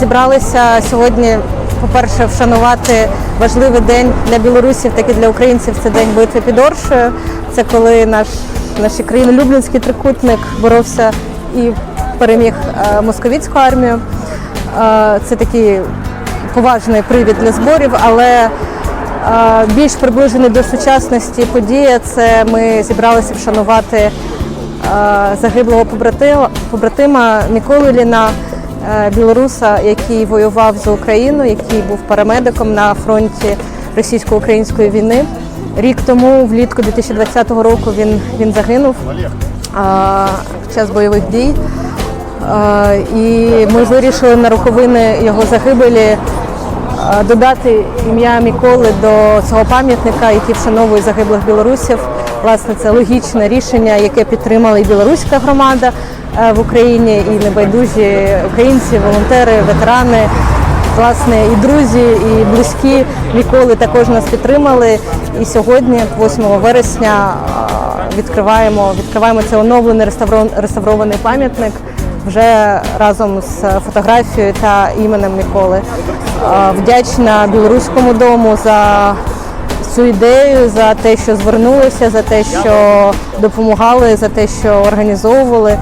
Зібралися сьогодні, по-перше, вшанувати важливий день для білорусів, так і для українців. Це день битви під Оршею. Це коли наш країнолюбницький трикутник боровся і переміг московицьку армію. Це такий поважний привід для зборів, але більш приближений до сучасності подія – це ми зібралися вшанувати загиблого побратима Миколу Ілліна, білоруса, який воював за Україну, який був парамедиком на фронті російсько-української війни. Рік тому, влітку 2020 року, він загинув під час бойових дій. І ми вирішили на роковини його загибелі додати ім'я Миколи до цього пам'ятника, який вшановує загиблих білорусів. Власне, це логічне рішення, яке підтримала і білоруська громада в Україні, і небайдужі українці, волонтери, ветерани, власне, і друзі, і близькі Миколи також нас підтримали. І сьогодні, 8 вересня, відкриваємо цей оновлений реставрований пам'ятник вже разом з фотографією та іменем Миколи. Вдячна Білоруському дому за цю ідею, за те, що звернулися, за те, що допомагали, за те, що організовували.